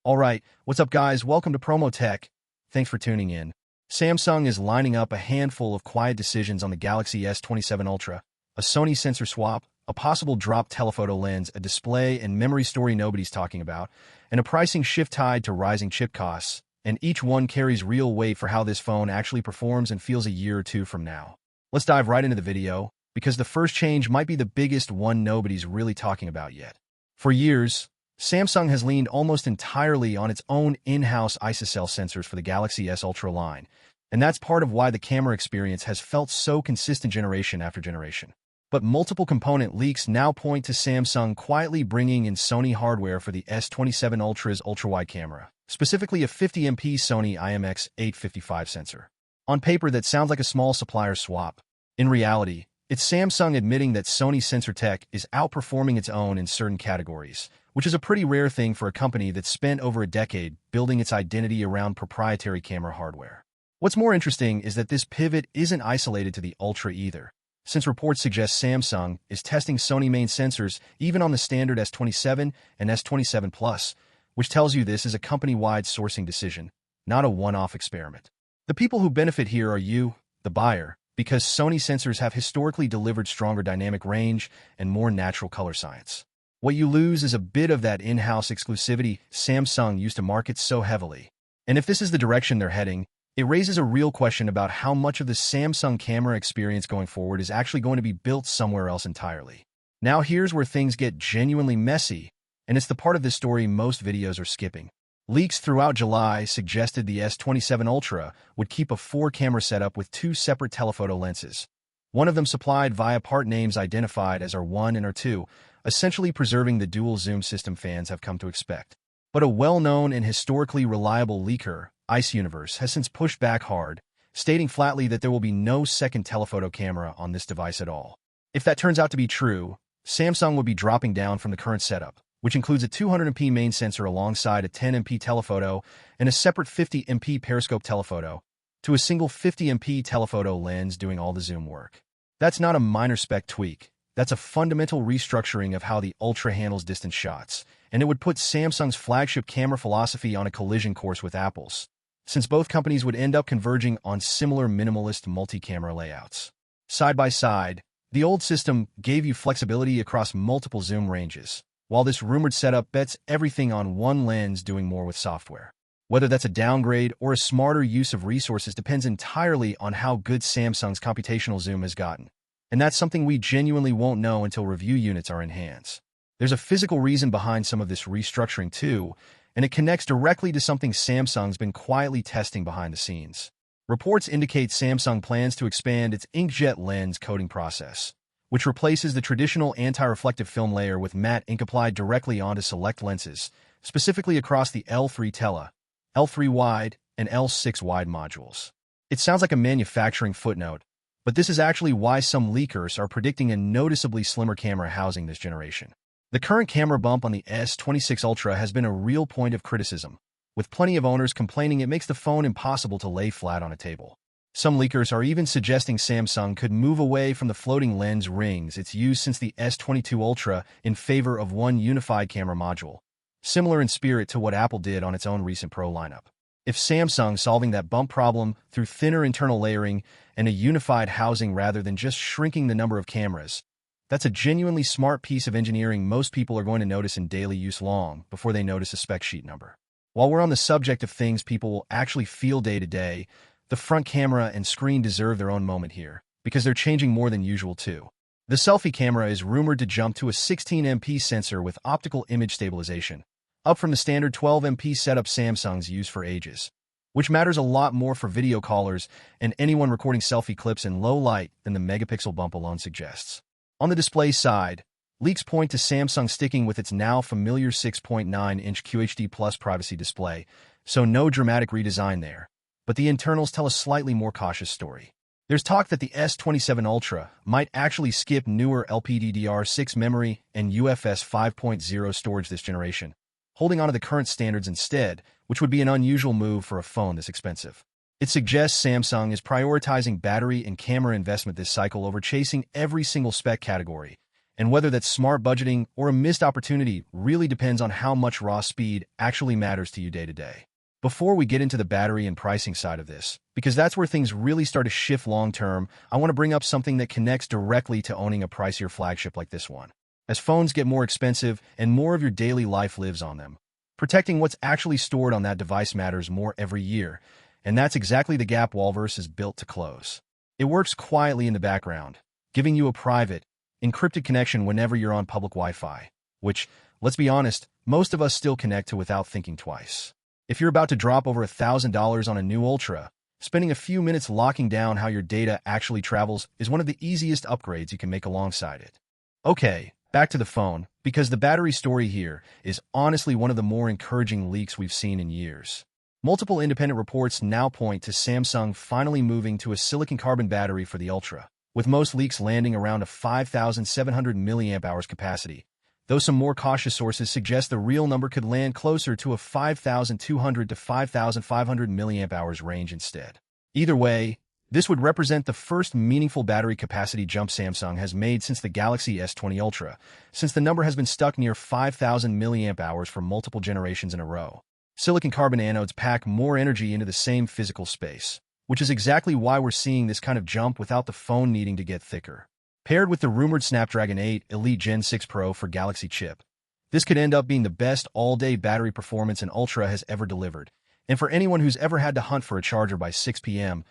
Alright, what's up guys? Welcome to Promotech. Thanks for tuning in. Samsung is lining up a handful of quiet decisions on the Galaxy S27 Ultra, a Sony sensor swap, a possible drop telephoto lens, a display and memory story nobody's talking about, and a pricing shift tied to rising chip costs, and each one carries real weight for how this phone actually performs and feels a year or two from now. Let's dive right into the video, because the first change might be the biggest one nobody's really talking about yet. For years, Samsung has leaned almost entirely on its own in-house ISOCELL sensors for the Galaxy S Ultra line, and that's part of why the camera experience has felt so consistent generation after generation. But multiple component leaks now point to Samsung quietly bringing in Sony hardware for the S27 Ultra's ultra-wide camera, specifically a 50MP Sony IMX855 sensor. On paper, that sounds like a small supplier swap. In reality, it's Samsung admitting that Sony sensor tech is outperforming its own in certain categories, which is a pretty rare thing for a company that's spent over a decade building its identity around proprietary camera hardware. What's more interesting is that this pivot isn't isolated to the Ultra either, since reports suggest Samsung is testing Sony main sensors even on the standard S27 and S27 Plus, which tells you this is a company-wide sourcing decision, not a one-off experiment. The people who benefit here are you, the buyer, because Sony sensors have historically delivered stronger dynamic range and more natural color science. What you lose is a bit of that in-house exclusivity Samsung used to market so heavily. And if this is the direction they're heading, it raises a real question about how much of the Samsung camera experience going forward is actually going to be built somewhere else entirely. Now here's where things get genuinely messy, and it's the part of this story most videos are skipping. Leaks throughout July suggested the S27 Ultra would keep a 4-camera setup with 2 separate telephoto lenses, one of them supplied via part names identified as R1 and R2, essentially preserving the dual zoom system fans have come to expect. But a well-known and historically reliable leaker, Ice Universe, has since pushed back hard, stating flatly that there will be no second telephoto camera on this device at all. If that turns out to be true, Samsung would be dropping down from the current setup, which includes a 200MP main sensor alongside a 10MP telephoto and a separate 50MP periscope telephoto, to a single 50MP telephoto lens doing all the zoom work. That's not a minor spec tweak. That's a fundamental restructuring of how the Ultra handles distance shots, and it would put Samsung's flagship camera philosophy on a collision course with Apple's, since both companies would end up converging on similar minimalist multi-camera layouts. Side by side, the old system gave you flexibility across multiple zoom ranges, while this rumored setup bets everything on one lens doing more with software. Whether that's a downgrade or a smarter use of resources depends entirely on how good Samsung's computational zoom has gotten. And that's something we genuinely won't know until review units are in hands. There's a physical reason behind some of this restructuring too, and it connects directly to something Samsung's been quietly testing behind the scenes. Reports indicate Samsung plans to expand its inkjet lens coating process, which replaces the traditional anti-reflective film layer with matte ink applied directly onto select lenses, specifically across the L3 Tele, L3 wide, and L6 wide modules. It sounds like a manufacturing footnote, but this is actually why some leakers are predicting a noticeably slimmer camera housing this generation. The current camera bump on the S26 Ultra has been a real point of criticism, with plenty of owners complaining it makes the phone impossible to lay flat on a table. Some leakers are even suggesting Samsung could move away from the floating lens rings it's used since the S22 Ultra in favor of one unified camera module, similar in spirit to what Apple did on its own recent Pro lineup. If Samsung solving that bump problem through thinner internal layering and a unified housing rather than just shrinking the number of cameras, that's a genuinely smart piece of engineering most people are going to notice in daily use long before they notice a spec sheet number. While we're on the subject of things people will actually feel day to day, the front camera and screen deserve their own moment here, because they're changing more than usual too. The selfie camera is rumored to jump to a 16MP sensor with optical image stabilization, up from the standard 12MP setup Samsung's used for ages, which matters a lot more for video callers and anyone recording selfie clips in low light than the megapixel bump alone suggests. On the display side, leaks point to Samsung sticking with its now familiar 6.9-inch QHD Plus privacy display, so no dramatic redesign there, but the internals tell a slightly more cautious story. There's talk that the S27 Ultra might actually skip newer LPDDR6 memory and UFS 5.0 storage this generation, holding onto the current standards instead, which would be an unusual move for a phone this expensive. It suggests Samsung is prioritizing battery and camera investment this cycle over chasing every single spec category, And whether that's smart budgeting or a missed opportunity really depends on how much raw speed actually matters to you day to day. Before we get into the battery and pricing side of this, because that's where things really start to shift long-term, I want to bring up something that connects directly to owning a pricier flagship like this one. As phones get more expensive and more of your daily life lives on them, protecting what's actually stored on that device matters more every year, and that's exactly the gap Walrus is built to close. It works quietly in the background, giving you a private, encrypted connection whenever you're on public Wi-Fi, which, let's be honest, most of us still connect to without thinking twice. If you're about to drop over $1,000 on a new Ultra, spending a few minutes locking down how your data actually travels is one of the easiest upgrades you can make alongside it. Okay, back to the phone, because the battery story here is honestly one of the more encouraging leaks we've seen in years. Multiple independent reports now point to Samsung finally moving to a silicon carbon battery for the Ultra, with most leaks landing around a 5,700 mAh capacity, though some more cautious sources suggest the real number could land closer to a 5,200 to 5,500 mAh range instead. Either way, this would represent the first meaningful battery capacity jump Samsung has made since the Galaxy S20 Ultra, since the number has been stuck near 5,000 mAh for multiple generations in a row. Silicon carbon anodes pack more energy into the same physical space, which is exactly why we're seeing this kind of jump without the phone needing to get thicker. Paired with the rumored Snapdragon 8 Elite Gen 6 Pro for Galaxy chip, this could end up being the best all-day battery performance an Ultra has ever delivered. And for anyone who's ever had to hunt for a charger by 6 p.m.,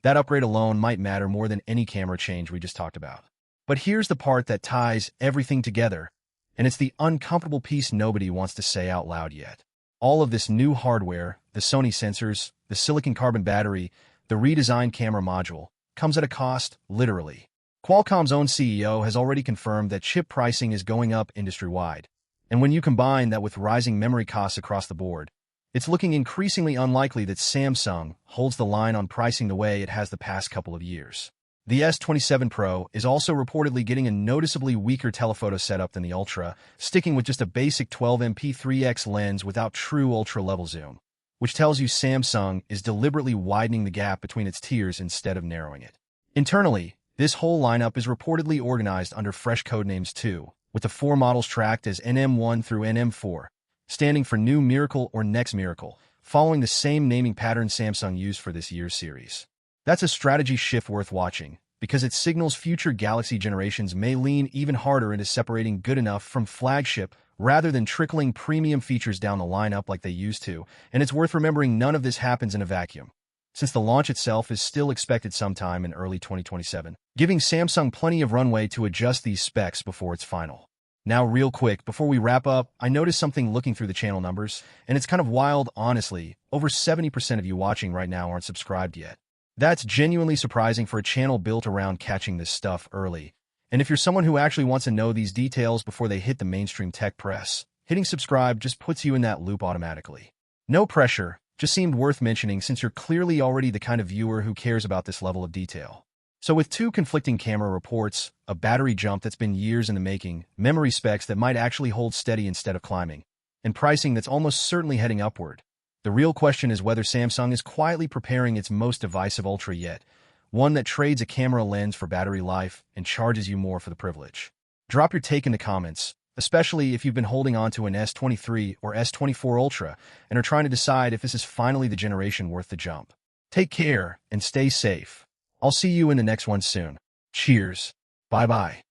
that upgrade alone might matter more than any camera change we just talked about. But here's the part that ties everything together, and it's the uncomfortable piece nobody wants to say out loud yet. All of this new hardware, the Sony sensors, the silicon carbon battery, the redesigned camera module, comes at a cost, literally. Qualcomm's own CEO has already confirmed that chip pricing is going up industry-wide, and when you combine that with rising memory costs across the board, it's looking increasingly unlikely that Samsung holds the line on pricing the way it has the past couple of years. The S27 Pro is also reportedly getting a noticeably weaker telephoto setup than the Ultra, sticking with just a basic 12MP 3x lens without true ultra-level zoom, which tells you Samsung is deliberately widening the gap between its tiers instead of narrowing it. Internally, this whole lineup is reportedly organized under fresh codenames too, with the four models tracked as NM1 through NM4, standing for New Miracle or Next Miracle, following the same naming pattern Samsung used for this year's series. That's a strategy shift worth watching, because it signals future Galaxy generations may lean even harder into separating good enough from flagship rather than trickling premium features down the lineup like they used to, and it's worth remembering none of this happens in a vacuum, since the launch itself is still expected sometime in early 2027, giving Samsung plenty of runway to adjust these specs before it's final. Now, real quick, before we wrap up, I noticed something looking through the channel numbers, and it's kind of wild, honestly. Over 70% of you watching right now aren't subscribed yet. That's genuinely surprising for a channel built around catching this stuff early. And if you're someone who actually wants to know these details before they hit the mainstream tech press, hitting subscribe just puts you in that loop automatically. No pressure, just seemed worth mentioning since you're clearly already the kind of viewer who cares about this level of detail. So with two conflicting camera reports, a battery jump that's been years in the making, memory specs that might actually hold steady instead of climbing, and pricing that's almost certainly heading upward, the real question is whether Samsung is quietly preparing its most divisive Ultra yet, one that trades a camera lens for battery life and charges you more for the privilege. Drop your take in the comments, especially if you've been holding on to an S23 or S24 Ultra and are trying to decide if this is finally the generation worth the jump. Take care and stay safe. I'll see you in the next one soon. Cheers. Bye-bye.